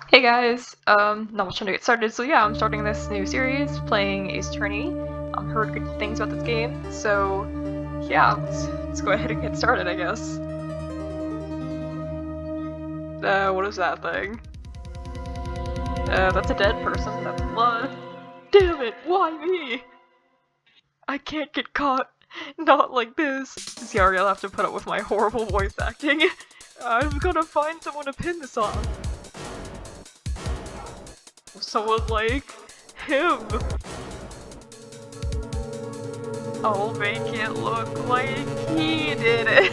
Hey guys, not much time to get started, so yeah, I'm starting this new series, playing Ace Attorney. Heard good things about this game, so yeah, let's go ahead and get started, I guess. What is that thing? That's a dead person, that's blood. Damn it, why me? I can't get caught, not like this. Sorry, I'll have to put up with my horrible voice acting. I'm gonna find someone to pin this on. Someone like him. I'll make it look like he did it.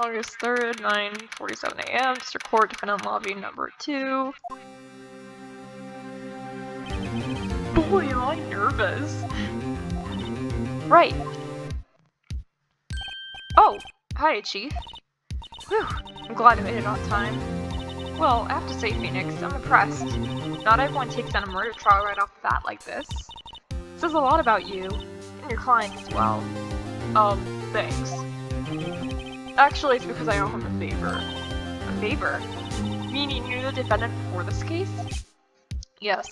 August 3rd, 9:47 a.m. District Court, Defendant Lobby number 2. Boy, am I nervous. Right. Oh, hi, Chief. Whew, I'm glad I made it on time. Well, I have to say, Phoenix, I'm impressed. Not everyone takes on a murder trial right off the bat like this. It says a lot about you, and your client as well. Thanks. Actually, it's because I owe him a favor. A favor? Meaning you knew the defendant before this case? Yes.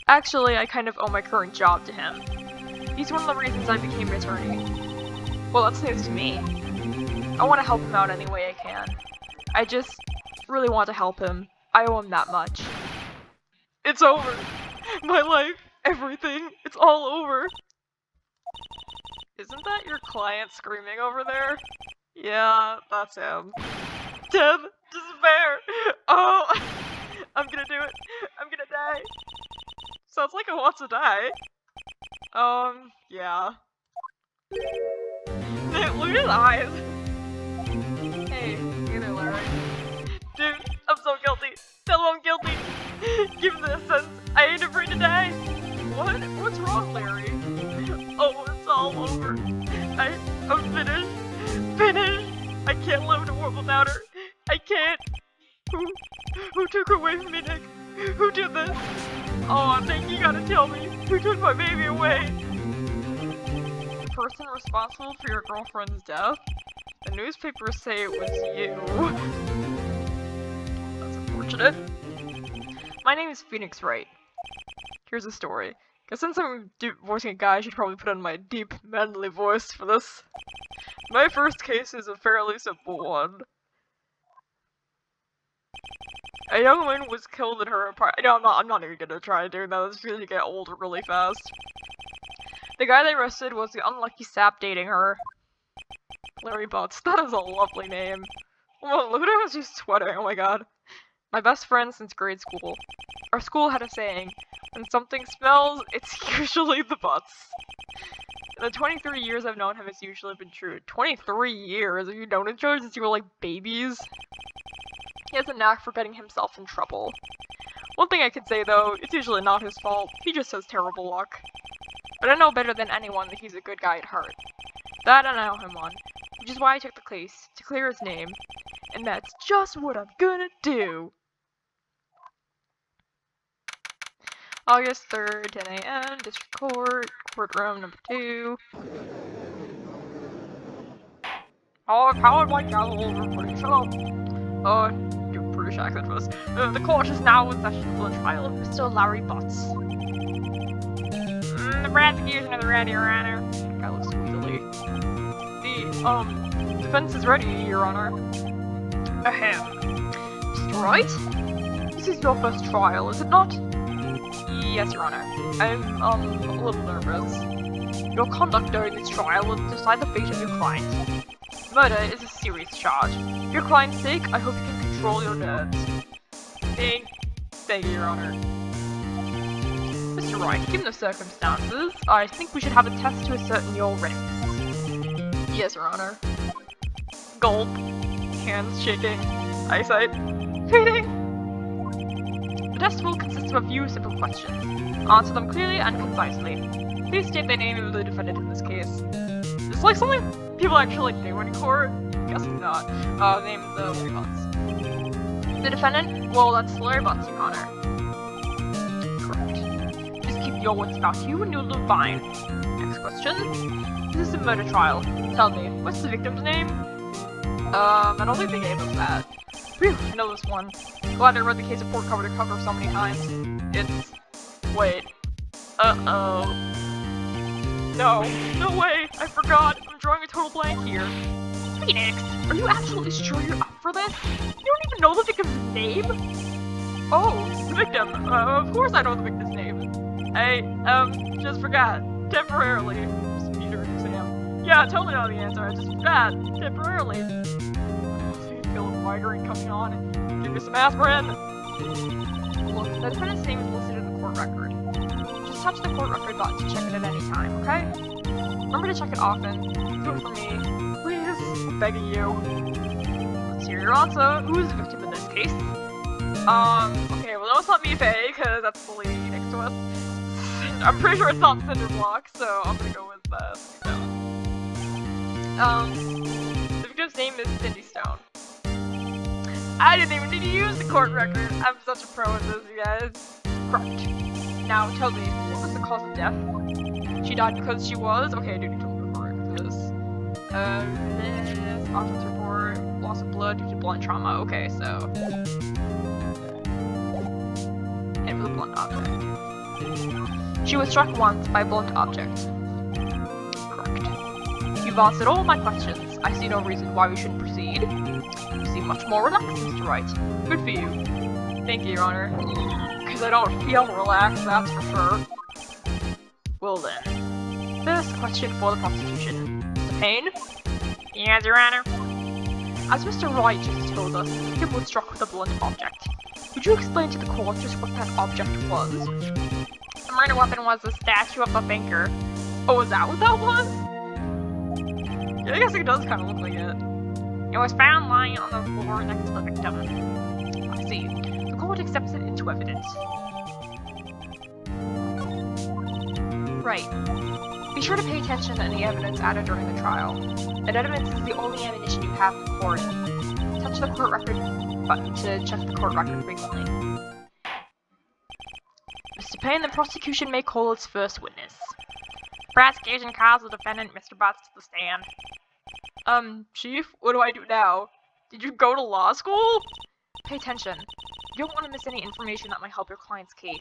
Actually, I kind of owe my current job to him. He's one of the reasons I became an attorney. Well, that's news to me. I want to help him out any way I can. I just really want to help him. I owe him that much. It's over. My life, everything, it's all over. Isn't that your client screaming over there? Yeah, that's him. Death, despair. Oh, I'm gonna do it. I'm gonna die. Sounds like I want to die. Yeah. Look at his eyes. Hey, you there, Larry. Dude, I'm so guilty. Tell him I'm guilty. Give him the sense. I ain't afraid to die. What? What's wrong, Larry? Oh, it's all over. I'm finished. Finished. I can't live in a world without her. I can't. Who took her away from me, Nick? Who did this? Oh, Nick, you gotta tell me. Who took my baby away? The person responsible for your girlfriend's death? The newspapers say it was you. That's unfortunate. My name is Phoenix Wright. Here's a story. Cause since I'm voicing a guy, I should probably put on my deep, manly voice for this. My first case is a fairly simple one. A young woman was killed in her apartment. No, I'm not even gonna try doing that. It's gonna get old really fast. The guy they arrested was the unlucky sap dating her. Larry Butts. That is a lovely name. Oh, look at how she's sweating. Oh my god. My best friend since grade school. Our school had a saying, when something smells, it's usually the butts. In the 23 years I've known him, it's usually been true. 23 years? Have you known each other since you were like babies? He has a knack for getting himself in trouble. One thing I can say though, it's usually not his fault. He just has terrible luck. But I know better than anyone that he's a good guy at heart. That and I owe him one. Which is why I took the case, to clear his name. And that's just what I'm gonna do! August 3rd, 10 a.m., District Court, courtroom number 2. Oh, powered by gavel, everybody shut up. Do a British accent for us. The court is now in session for the trial of Mr. Larry Butts. The prosecution is ready, Your Honor. Guy looks squeezily. The defense is ready, Your Honor. Ahem. Mr. Wright? This is your first trial, is it not? Yes, Your Honor. I'm, a little nervous. Your conduct during this trial will decide the fate of your client. Murder is a serious charge. For your client's sake, I hope you can control your nerves. Thank you, Your Honor. Mr. Wright, given the circumstances, I think we should have a test to ascertain your risks. Yes, Your Honor. Gulp. Hands shaking. Eyesight fading. The test will consist of a few simple questions. Answer them clearly and concisely. Please state the name of the defendant in this case. It's like something people actually do in court. Guessing not. Name of the Larry Butts. The defendant? Well, that's Larry Butts, Your Honor. Correct. Just keep your wits about you and you'll do fine. Next question. This is a murder trial. Tell me, what's the victim's name? I don't think they gave us that. Phew, I know this one. Glad I read the case report cover to cover so many times. It's... Wait. Uh-oh. No. No way! I forgot! I'm drawing a total blank here. Phoenix, are you absolutely sure you're up for this? You don't even know the victim's name? Oh, the victim. Of course I know the victim's name. I, just forgot. Temporarily. Computer exam. Yeah, I totally know the answer. I just forgot. Temporarily. I feel a migraine coming on. Give me some aspirin. Look, the defendant's name is listed in the court record. Just touch the court record button to check it at any time, okay? Remember to check it often. Do it for me. Please. I'm begging you. Let's hear your answer. Who is the victim in this case? Okay, well, no, it's not Mipe, because that's the lady next to us. I'm pretty sure it's not Cinder Block, so I'm gonna go with, Stone. The victim's name is Cindy Stone. I didn't even need to use the court record. I'm such a pro at this, you guys. Correct. Now, tell me, what was the cause of death? She died because she was? Okay, I do need to look over this. This autopsy report, loss of blood due to blunt trauma. Okay, so... Hit with a blunt object. She was struck once by a blunt object. Correct. You've answered all my questions. I see no reason why we shouldn't proceed. You seem much more relaxed, Mr. Wright. Good for you. Thank you, Your Honor. Because I don't feel relaxed, that's for sure. Well then. First question for the prosecution. Mr. Payne? Yes, Your Honor. As Mr. Wright just told us, the victim was struck with a blunt object. Would you explain to the court just what that object was? The murder weapon was the statue of a thinker. Oh, is that what that was? Yeah, I guess it does kind of look like it. It was found lying on the floor next to the victim. I see. The court accepts it into evidence. Right. Be sure to pay attention to any evidence added during the trial. That evidence is the only ammunition you have in court. Touch the court record button to check the court record frequently. Mr. Payne, the prosecution may call its first witness. Prosecution calls the defendant, Mr. Butts, to the stand. Chief, what do I do now? Did you go to law school? Pay attention. You don't want to miss any information that might help your client's case.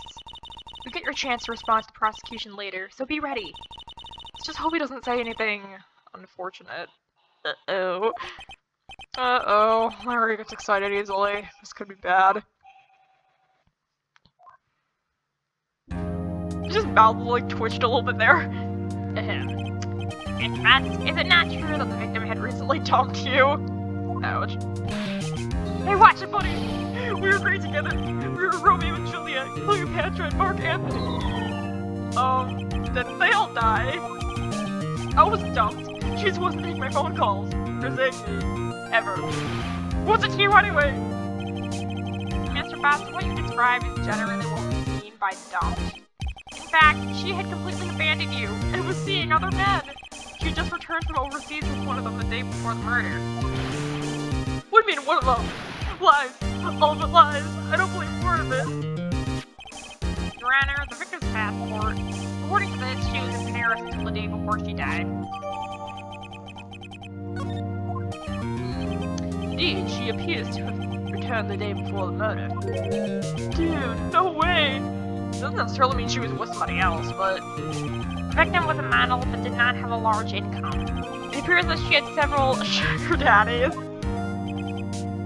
You'll get your chance to respond to the prosecution later, so be ready. Let's just hope he doesn't say anything unfortunate. Uh-oh. Uh-oh. Larry gets excited easily. This could be bad. Just mouth like twitched a little bit there. Is it not true that the victim had recently dumped you? Ouch. Hey, watch it, buddy! We were great together. We were Romeo and Juliet, Cleopatra and Mark Anthony. Didn't they all die? I was dumped. She just wasn't taking my phone calls. Or saying me. Ever. What's it to you anyway? Mr. Bass, what you describe is generally what we mean by dumped. In fact, she had completely abandoned you and was seeing other men. She just returned from overseas with one of them the day before the murder. What do you mean, one of them? Lies. All of it lies. I don't believe a word of it. Your Honor, the victim's passport. According to this, she was in Paris until the day before she died. Indeed, she appears to have returned the day before the murder. Dude, no way! Doesn't necessarily mean she was with somebody else, but... The victim was a model but did not have a large income. It appears that she had several sugar daddies.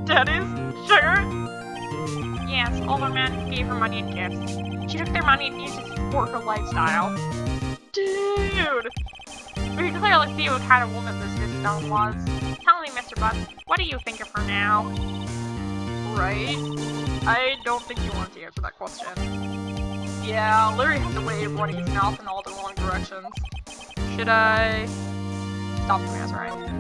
Daddies? Sugar? Yes, older men who gave her money and gifts. She took their money and used it to support her lifestyle. Dude! We can clearly see what kind of woman this Miss Stone was. Tell me, Mr. Butts, what do you think of her now? Right? I don't think you wanted to answer that question. Yeah, Larry has a way of running his mouth in all the wrong directions. Should I... Stop from answering.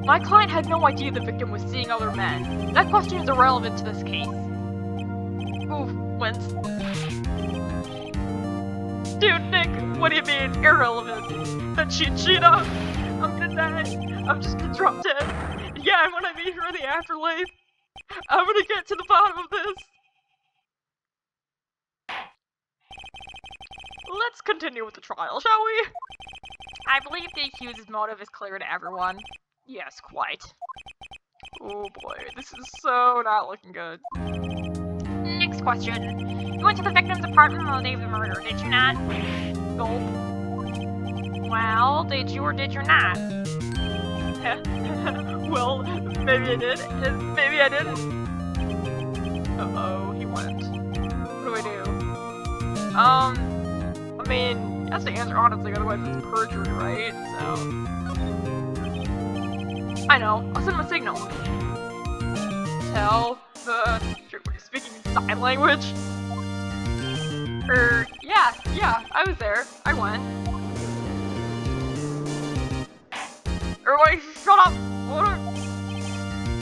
My client had no idea the victim was seeing other men. That question is irrelevant to this case. Ooh, wince. Dude, Nick, what do you mean, irrelevant? That she cheated on? I'm gonna die. I'm just gonna drop dead. Yeah, and when I meet her in the afterlife, I'm gonna get to the bottom of this. Let's continue with the trial, shall we? I believe the accused's motive is clear to everyone. Yes, quite. Oh boy, this is so not looking good. Next question. You went to the victim's apartment on the day of the murder, did you not? Gulp. Well, did you or did you not? Well, maybe I did, and maybe I didn't. Uh-oh, he went. What do I do? I mean, that's the answer honestly, otherwise it's perjury, right? So... I know, I'll send him a signal. Tell the... Speaking sign language? Yeah, I was there. I went. Everybody, shut up! What?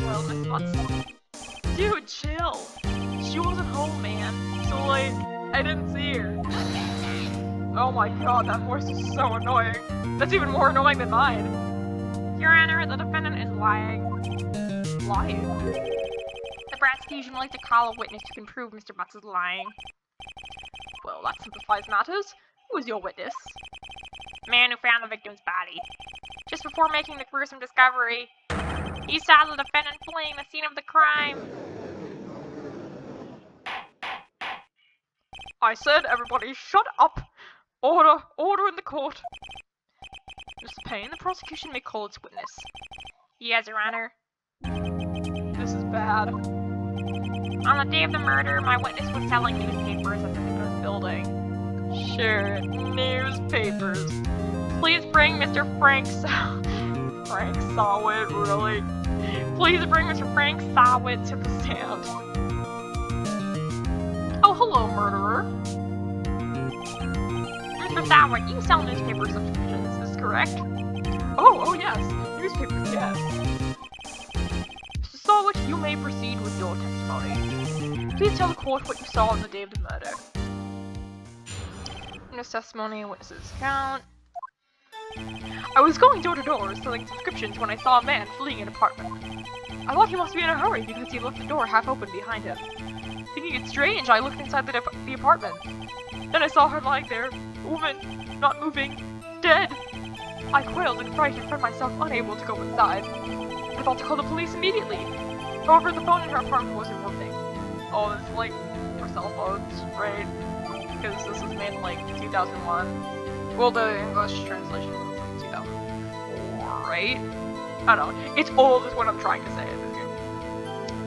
Well, Miss Watson. Dude, chill. She wasn't home, man. So, like, I didn't see her. Oh my god, that voice is so annoying. That's even more annoying than mine. Your Honor, the defendant is lying. Lying? The prosecution would like to call a witness who can prove Mr. Butts is lying. Well, that simplifies matters. Who is your witness? Man who found the victim's body. Just before making the gruesome discovery, he saw the defendant fleeing the scene of the crime. I said, everybody, shut up! Order in the court. Mr. Payne, the prosecution may call its witness. Yes, Your Honor. This is bad. On the day of the murder, my witness was selling newspapers at the victim's building. Sure, newspapers. Please bring Mr. Frank Sawit, really? Please bring Mr. Frank Sawit to the stand. Oh, hello, murderer. Mr. Sawit, you sell newspaper subscriptions, is this correct? Oh, yes. Newspapers, yes. Mr. Sawit, you may proceed with your testimony. Please tell the court what you saw on the day of the murder. Witness testimony, witnesses account. I was going door to door selling subscriptions when I saw a man fleeing an apartment. I thought he must be in a hurry because he left the door half open behind him. Thinking it strange, I looked inside the apartment. Then I saw her lying there, a woman, not moving, dead. I quailed in fright and found myself unable to go inside. I thought to call the police immediately. However, the phone in her apartment wasn't working. Oh, it's like for cell phones, right? Because this was made in like 2001. Well, the English translation was like 2004, right? I don't know. It's old is what I'm trying to say.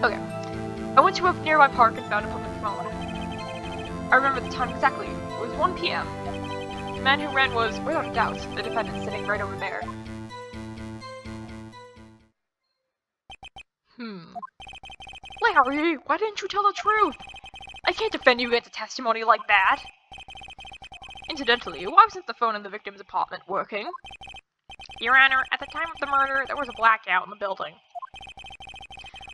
Okay. I went to a nearby park and found a public phone. I remember the time exactly. It was 1 p.m. The man who ran was, without a doubt, the defendant sitting right over there. Larry, why didn't you tell the truth? I can't defend you against a testimony like that. Incidentally, why wasn't the phone in the victim's apartment working? Your Honor, at the time of the murder, there was a blackout in the building.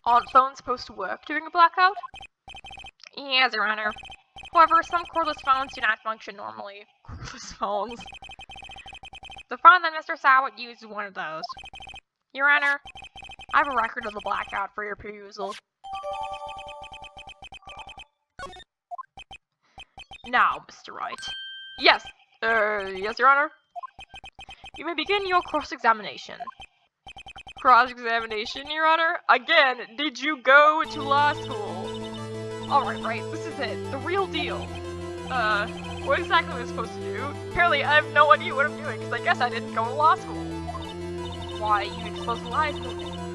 Aren't phones supposed to work during a blackout? Yes, Your Honor. However, some cordless phones do not function normally. Cordless phones. The phone that Mr. Sawit used is one of those. Your Honor, I have a record of the blackout for your perusal. Now, Mr. Wright. Yes, Your Honor. You may begin your cross-examination. Cross-examination, Your Honor? Again, did you go to law school? Alright, right, this is it. The real deal. What exactly am I supposed to do? Apparently, I have no idea what I'm doing, because I guess I didn't go to law school. Why, you exposed lies in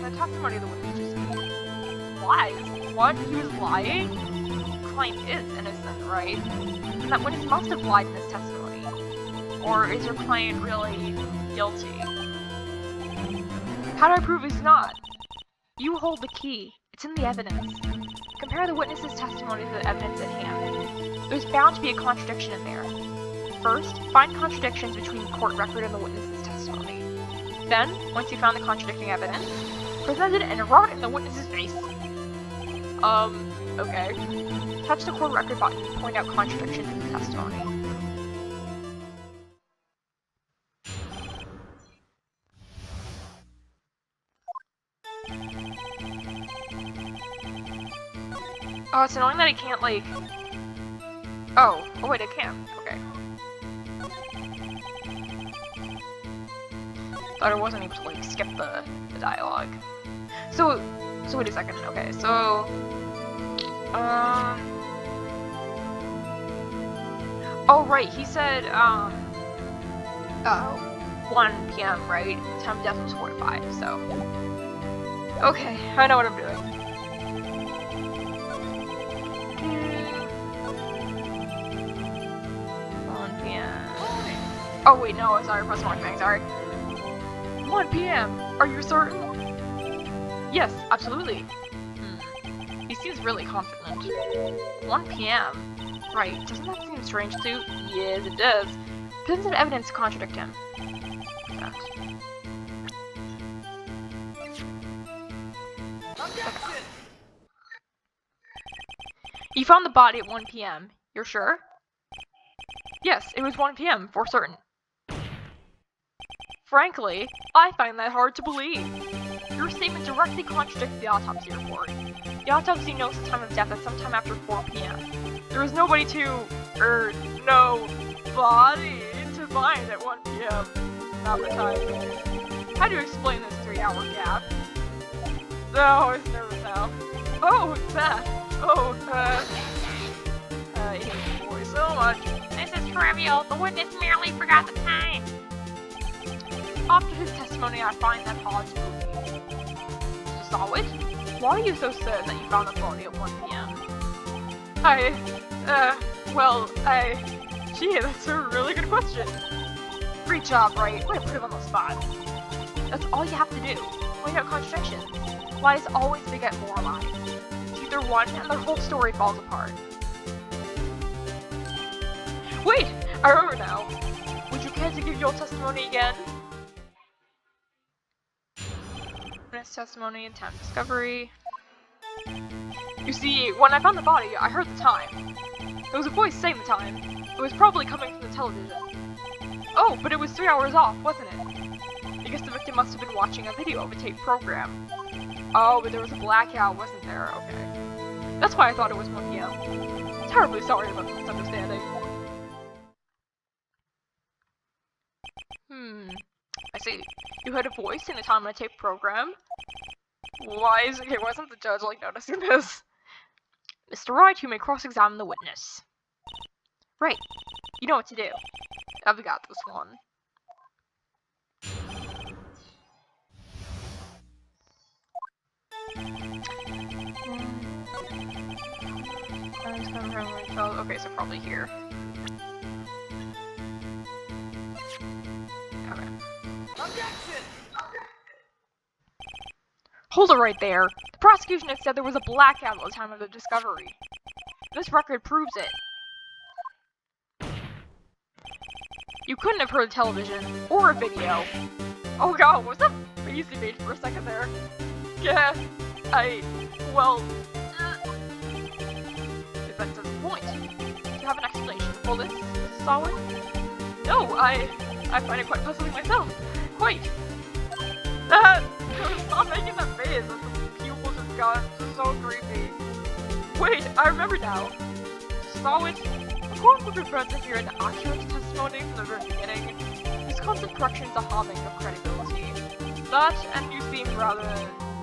the testimony of the witness just made. Lies? What? He was lying? The client is innocent, right? And that witness must have lied in his testimony. Or is your client really guilty? How do I prove he's not? You hold the key. It's in the evidence. Compare the witness's testimony to the evidence at hand. There's bound to be a contradiction in there. First, find contradictions between the court record and the witness's testimony. Then, once you found the contradicting evidence, present it and rot in the witness's face. Okay. Touch the court record button and point out contradictions in the testimony. Oh, it's annoying that I can't, like... Oh wait, I can. Okay. Thought I wasn't able to like skip the dialogue. So wait a second. Okay, so oh right, he said 1 p.m. right? The time of death was 4 to 5. So okay, I know what I'm doing. 1 p.m. Oh wait, no, sorry, press the wrong thing. Sorry. 1 p.m. Are you certain? Yes, absolutely. He seems really confident. 1 p.m. Right, doesn't that seem strange too? Yes, it does. Pins and evidence to contradict him. You found the body at 1 p.m. You're sure? Yes, it was 1 p.m. for certain. Frankly, I find that hard to believe. Your statement directly contradicts the autopsy report. The autopsy notes the time of death as sometime after 4 p.m. There was nobody no body to find at 1 p.m. Not the time. How do you explain this 3-hour gap? No, I was nervous now. Oh, that. Oh, I hate this boy so much. This is trivial. The witness merely forgot the time. After his testimony, I find that hard to believe. Mr. Sawit, why are you so certain that you found the body at 1 p.m.? Gee, that's a really good question. Great job, Wright. Way to put him on the spot. That's all you have to do. Point out contradictions. Lies always beget more lies. It's either one and the whole story falls apart. Wait! I remember now. Would you care to give your testimony again? Witness testimony and time discovery. You see, when I found the body, I heard the time. There was a voice saying the time. It was probably coming from the television. Oh, but it was 3 hours off, wasn't it? I guess the victim must have been watching a video of a tape program. Oh, but there was a blackout, wasn't there? Okay. That's why I thought it was 1 p.m. Terribly sorry about the misunderstanding. I see. You heard a voice in a time on a tape program? Wasn't the judge like noticing this? Mr. Wright, you may cross-examine the witness. Right. You know what to do. I've got this one. Okay, so probably here. Okay. Objection! Hold it right there. The prosecution had said there was a blackout at the time of the discovery. This record proves it. You couldn't have heard television or a video. Oh god, was that face you made for a second there? Yeah, that's the point. Do you have an explanation for this, Mrs. Sawin? No, I find it quite puzzling myself. Quite. Stop making that face. The pupils just got so creepy. Wait, I remember now. Sawin, the court would prefer to hear an accurate testimony from the very beginning. These constant corrections are harming of credibility. That, and you seem rather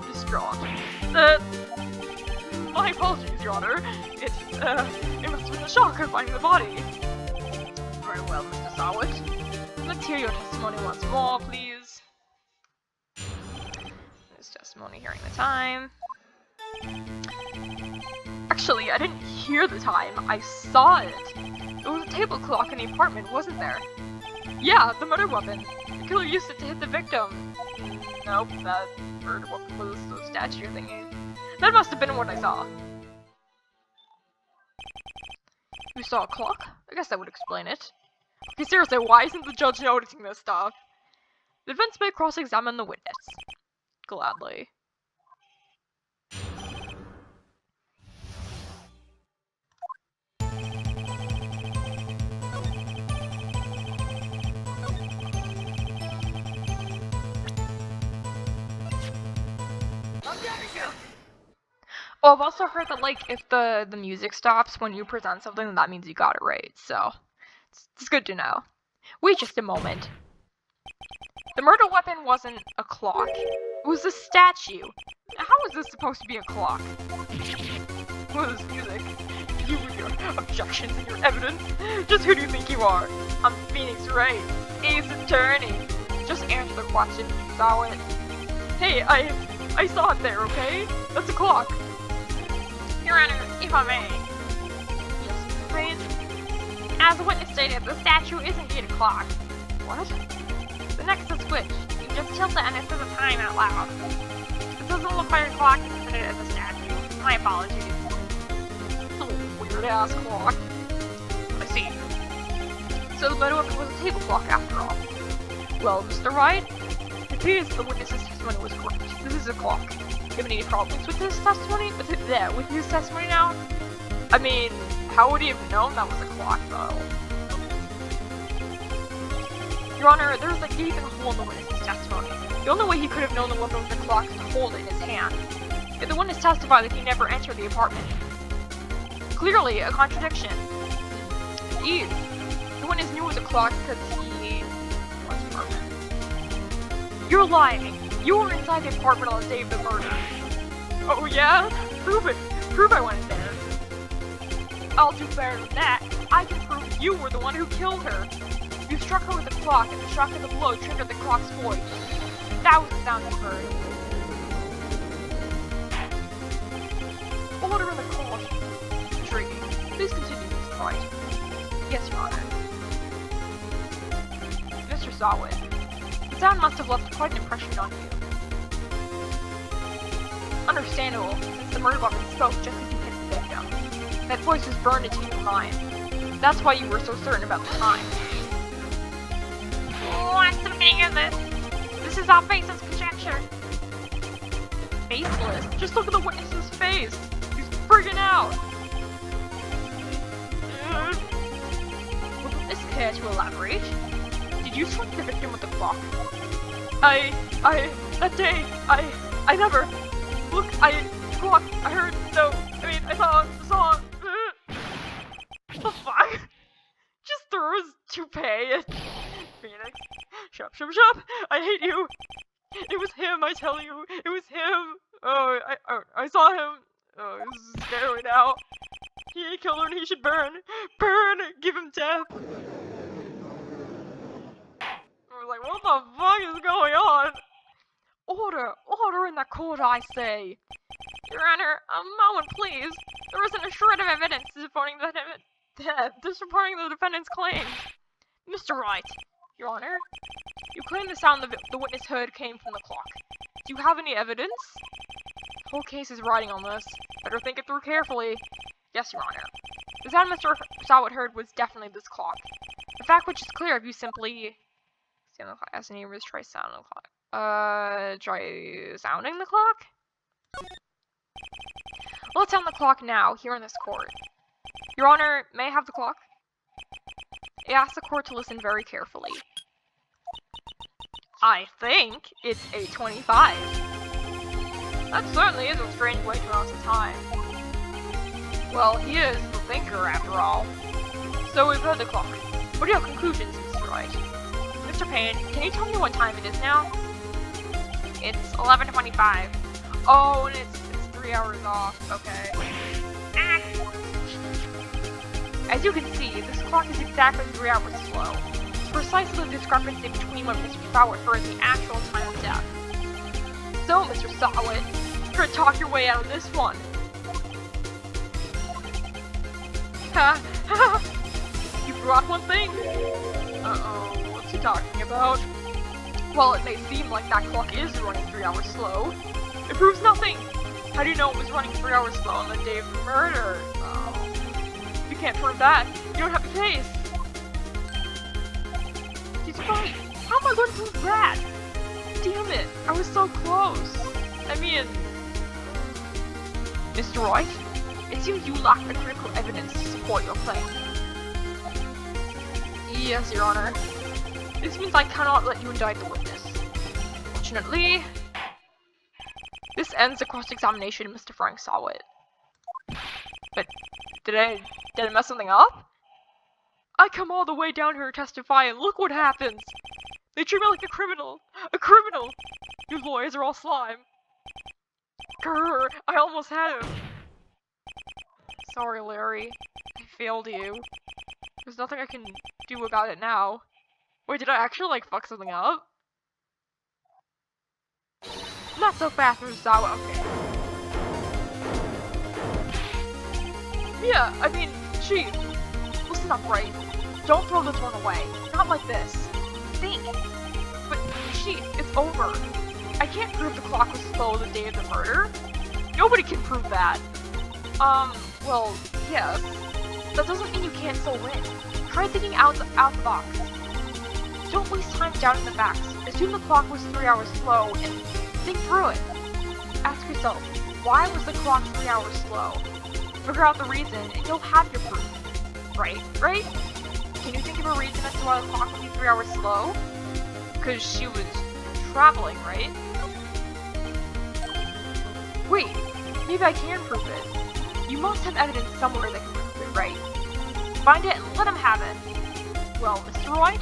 distraught. My apologies, Your Honor. It must have been a shock of finding the body. Very well, Mr. Sawit. Let's hear your testimony once more, please. This testimony hearing the time. Actually, I didn't hear the time. I saw it. There was a table clock in the apartment, wasn't there? Yeah, the murder weapon. The killer used it to hit the victim. Nope, that murder weapon was the statue thingy. That must have been what I saw. You saw a clock? I guess that would explain it. Okay, seriously, why isn't the judge noticing this stuff? The defense may cross-examine the witness. Gladly. Oh, I've also heard that, like, if the music stops when you present something, that means you got it right, so it's good to know. Wait just a moment. The murder weapon wasn't a clock. It was a statue. How is this supposed to be a clock? What is this music? You and your objections and your evidence? Just who do you think you are? I'm Phoenix Wright, Ace Attorney. Just answer the question if you saw it. Hey, I saw it there, okay? That's a clock. Your Honor, if I may. Yes, Mr. Payne. As the witness stated, the statue is indeed a clock. What? The next is switch. You just tilt it and it says a time out loud. It doesn't look like a clock if you put it as a statue. My apologies. Oh, weird ass clock. I see. So the murder weapon was a table clock after all. Well, Mr. Wright, it appears the witness's testimony was correct. This is a clock. Do you have any problems with this testimony? With his testimony now? I mean, how would he have known that was a clock, though? Your Honor, there was a gaping hole in the witness's testimony. The only way he could have known the weapon was the clock is to hold it in his hand. Yet the witness testified that he never entered the apartment. Clearly, a contradiction. Indeed. The witness knew it was a clock because he was the apartment. You're lying. You were inside the apartment on the day of the murder. Oh yeah? Prove it. Prove I went in there. I'll do better than that. I can prove you were the one who killed her. You struck her with the clock, and the shock of the blow triggered the clock's voice. That was the sound you heard. Order in the court. Intriguing. Please continue, Mr. Wright. Yes, Your Honor. Mr. Sawit, the sound must have left quite an impression on you. Understandable, since the murder weapon spoke just as you hit the victim. That voice was burned into your mind. That's why you were so certain about the time. What's the meaning of this? This is all baseless conjecture. Baseless? Just look at the witness's face. He's freaking out. Would this care to elaborate? Did you strike the victim with the clock? That day, I never. Look, clock, I heard, no, I mean, I saw, what the fuck? Just throws toupee at Phoenix. Shut up, I hate you. It was him, I tell you, it was him. Oh, I saw him. Oh, this is scary now. He killed her and he should burn. Burn, give him death. I was like, what the fuck is going on? Order in the court, I say. Your Honor, a moment, please. There isn't a shred of evidence supporting the defendant's claims. Mr. Wright, Your Honor, you claim the sound the witness heard came from the clock. Do you have any evidence? The whole case is riding on this. Better think it through carefully. Yes, Your Honor. The sound Mr. Sawit heard was definitely this clock. The fact which is clear if you simply ask the neighbors, try sounding the clock. Try sounding the clock? Let's sound the clock now, here in this court. Your Honor, may I have the clock? I ask the court to listen very carefully. I think it's 8:25. That certainly is a strange way to announce the time. Well, he is the thinker, after all. So we've heard the clock. What are your conclusions, Mr. Wright? Mr. Payne, can you tell me what time it is now? It's 11:25. Oh, and it's 3 hours off. Okay. Ah. As you can see, this clock is exactly 3 hours slow. Precisely the discrepancy between when Mr. Sawit heard the actual time of death. So, Mr. Sawit, try to talk your way out of this one. Ha ha! You brought one thing? Uh-oh, what's he talking about? Well, it may seem like that clock is running 3 hours slow. It proves nothing! How do you know it was running 3 hours slow on the day of the murder? If you can't prove that, you don't have the case. He's right. How am I going to prove that? Damn it, I was so close. I mean... Mr. Wright, it seems you lack the critical evidence to support your claim. Yes, Your Honor. This means I cannot let you indict the witness. Fortunately, this ends the cross-examination of Mr. Frank Sawit. But did I mess something up? I come all the way down here to testify and look what happens! They treat me like a criminal! A criminal! You lawyers are all slime! Grrr! I almost had him! Sorry, Larry. I failed you. There's nothing I can do about it now. Wait, did I actually, like, fuck something up? Not so fast, Mr. Sawa. Okay. Yeah, I mean, Chief. Listen up, right? Don't throw this one away. Not like this. Think. But, Chief, it's over. I can't prove the clock was slow the day of the murder. Nobody can prove that. Well, yes. That doesn't mean you can't still win. Try thinking out the box. Don't waste time doubting the facts. Assume the clock was 3 hours slow and think through it. Ask yourself, why was the clock 3 hours slow? Figure out the reason and you'll have your proof. Right? Right? Can you think of a reason as to why the clock would be 3 hours slow? Because she was traveling, right? Wait, maybe I can prove it. You must have evidence somewhere that can prove it, right? Find it and let him have it. Well, Mr. Wright,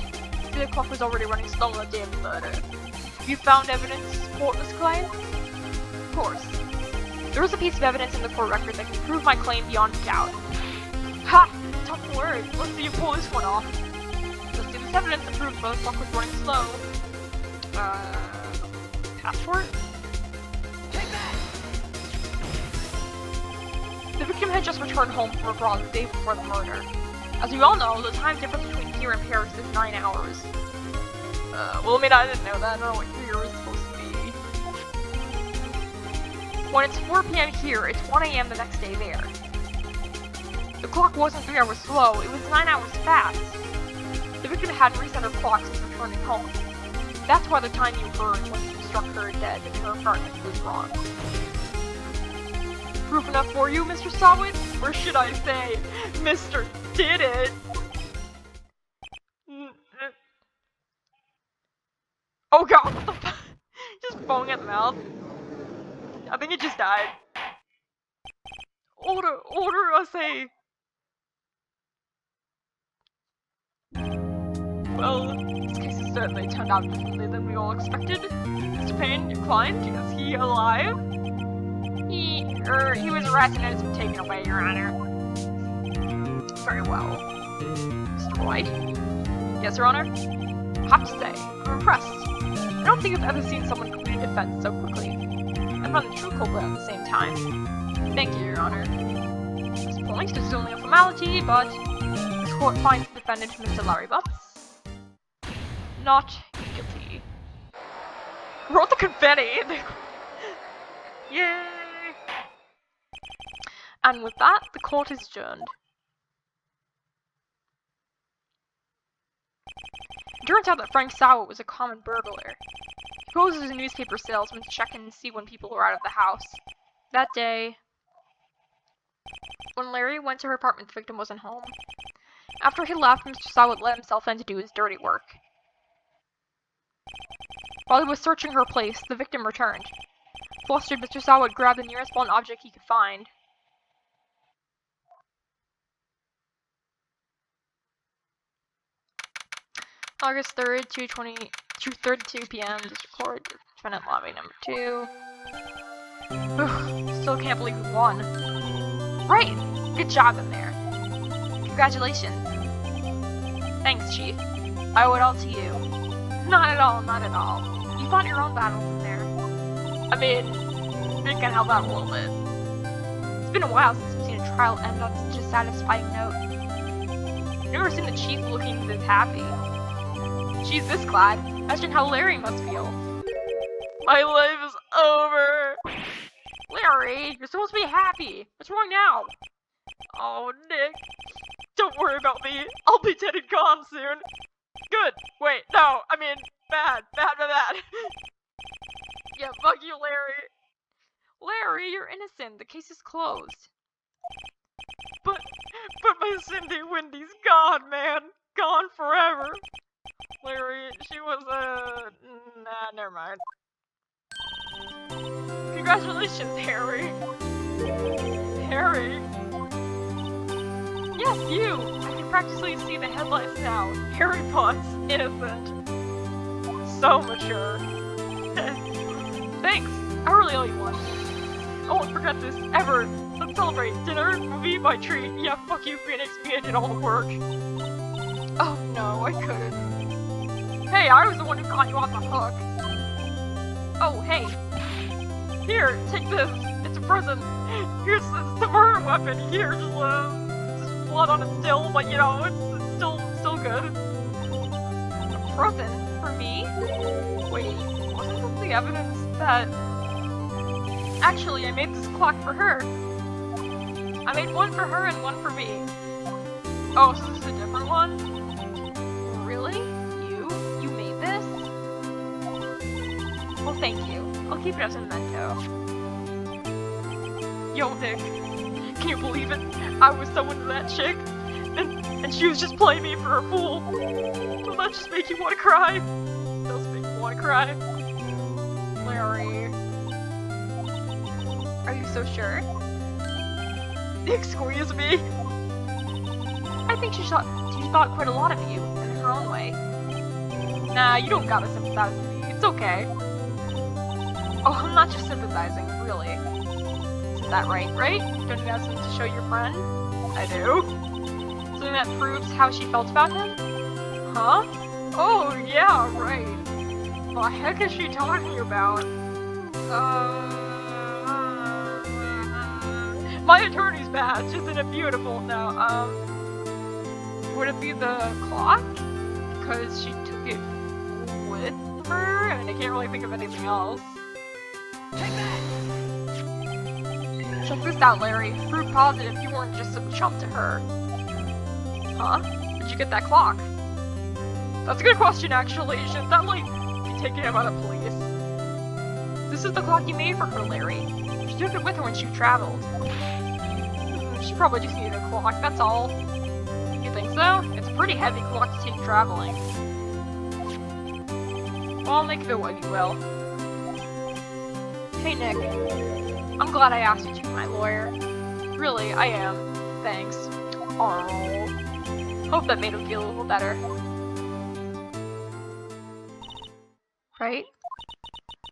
the clock was already running slow on the day of the murder. You found evidence to support this claim? Of course. There is a piece of evidence in the court record that can prove my claim beyond doubt. Ha! Tough words. Let's see you pull this one off. Let's see this evidence that proves the clock was running slow. Passport? Take that! The victim had just returned home from abroad the day before the murder. As we all know, the time difference between here and Paris is 9 hours. Well, I mean, I didn't know that. I don't know what here is supposed to be. When it's 4 PM here, it's 1 AM the next day there. The clock wasn't 3 hours slow, it was 9 hours fast. The victim hadn't reset her clock since returning home. That's why the time you heard when you struck her dead in her apartment was wrong. Proof enough for you, Mr. Sawin? Or should I say, Mr. Did It? Oh god, what the fuck? Just foaming at the mouth. I think it just died. Order, I say. Well, this case has certainly turned out differently than we all expected. Mr. Payne, your client, is he alive? He was arrested and has been taken away, Your Honor. Very well. Mr. Wright? Yes, Your Honor? I have to say, I'm impressed. I don't think I've ever seen someone complete a defense so quickly. And run the true culprit at the same time. Thank you, Your Honor. This point is only a formality, but this court finds the defendant, Mr. Larry Butts, not guilty. Who wrote the confetti? Yay! And with that, the court is adjourned. It turns out that Frank Sauer was a common burglar. He poses as a newspaper salesman to check in and see when people were out of the house. That day, when Larry went to her apartment, the victim wasn't home. After he left, Mr. Sauer let himself in to do his dirty work. While he was searching her place, the victim returned. Flustered, Mr. Sauer grabbed the nearest blunt object he could find. August 3rd, 2:32 p.m. District Court, defendant lobby number 2. Ugh, still can't believe we won. Right! Good job in there. Congratulations. Thanks, Chief. I owe it all to you. Not at all, not at all. You fought your own battles in there. I mean, we can help out a little bit. It's been a while since we've seen a trial end on such a satisfying note. I've never seen the Chief looking this happy. She's this glad. Imagine how Larry must feel. My life is over. Larry, you're supposed to be happy. What's wrong now? Oh, Nick. Don't worry about me. I'll be dead and gone soon. Good. Wait, no. I mean, bad. Yeah, fuck you, Larry. Larry, you're innocent. The case is closed. But my Cindy Wendy's gone, man. Gone forever. Larry, she was, nah, never mind. Congratulations, Harry. Harry? Yes, you! I can practically see the headlights now. Harry Potts, innocent. so mature. Thanks. I really owe you one. I won't forget this ever. Let's celebrate. Dinner, movie, my treat. Yeah, fuck you, Phoenix. Me, I did all the work. Oh no, I couldn't. Hey, I was the one who got you off the hook. Oh, hey. Here, take this. It's a present. Here's the murder weapon. Here, just blood on it still, but you know, it's still good. A present for me? Wait, wasn't this the evidence that... Actually, I made this clock for her. I made one for her and one for me. Oh, so this is a different one? Really? You made this? Well, thank you. I'll keep it as a memento. Yo, Nick, can you believe it? I was so into that chick, and she was just playing me for a fool. Will that just make you want to cry? Does make you want to cry? Larry. Are you so sure? Nick squeezed me. I think she thought quite a lot of you, in her own way. Nah, you don't gotta sympathize with me. It's okay. Oh, I'm not just sympathizing, really. Isn't that right? Don't you have something to show your friend? I do. Something that proves how she felt about him? Huh? Oh, yeah, right. What the heck is she talking about? My attorney's badge, isn't it beautiful? No, would it be the clock? Because she took it with her? I mean, I can't really think of anything else. Take that! Check this out, Larry. Proof positive you weren't just some chump to her. Huh? Where'd you get that clock? That's a good question, actually. Shouldn't that, like, be taken him out of police? This is the clock you made for her, Larry. She took it with her when she traveled. She probably just needed a clock, that's all. You think so? It's a pretty heavy clock to take traveling. Well, I'll make of it what you will. Hey, Nick. I'm glad I asked you to be my lawyer. Really, I am. Thanks. Aww. Hope that made him feel a little better. Right?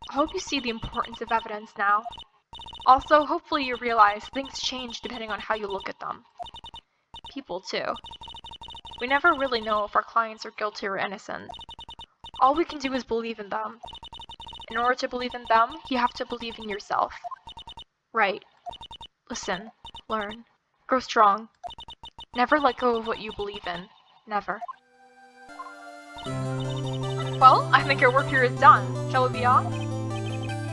I hope you see the importance of evidence now. Also, hopefully you realize things change depending on how you look at them. People, too. We never really know if our clients are guilty or innocent. All we can do is believe in them. In order to believe in them, you have to believe in yourself. Right. Listen, learn, grow strong. Never let go of what you believe in. Never. Well, I think our work here is done. Shall we be off?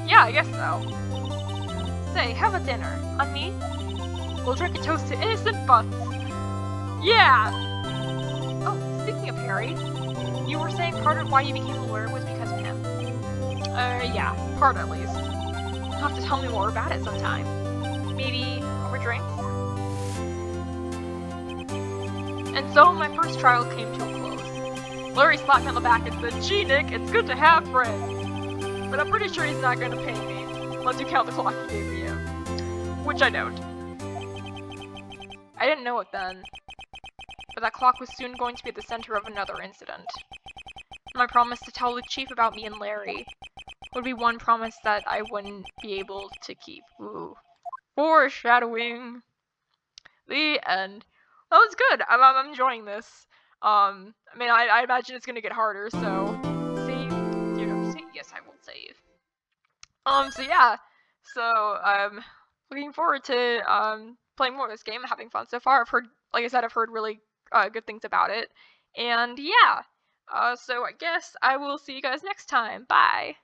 Yeah, I guess so. Say, have a dinner. On me? We'll drink a toast to innocent butts. Yeah! Oh, speaking of Harry, you were saying part of why you became a lawyer was because of him. Yeah, part at least. You'll have to tell me more about it sometime. Maybe over drinks? And so my first trial came to a close. Larry slapped me on the back and said, "Gee, Nick, it's good to have friends. But I'm pretty sure he's not going to pay me, unless you count the clock he gave me. Which I don't. I didn't know it then, but that clock was soon going to be the center of another incident. My promise to tell the chief about me and Larry would be one promise that I wouldn't be able to keep. Ooh. Foreshadowing. The end. That was good. I'm enjoying this. I mean, I imagine it's gonna get harder, so save. Yes, I will save. So yeah. So, looking forward to, playing more of this game, having fun so far. Like I said, I've heard really, good things about it. And yeah. So I guess I will see you guys next time. Bye!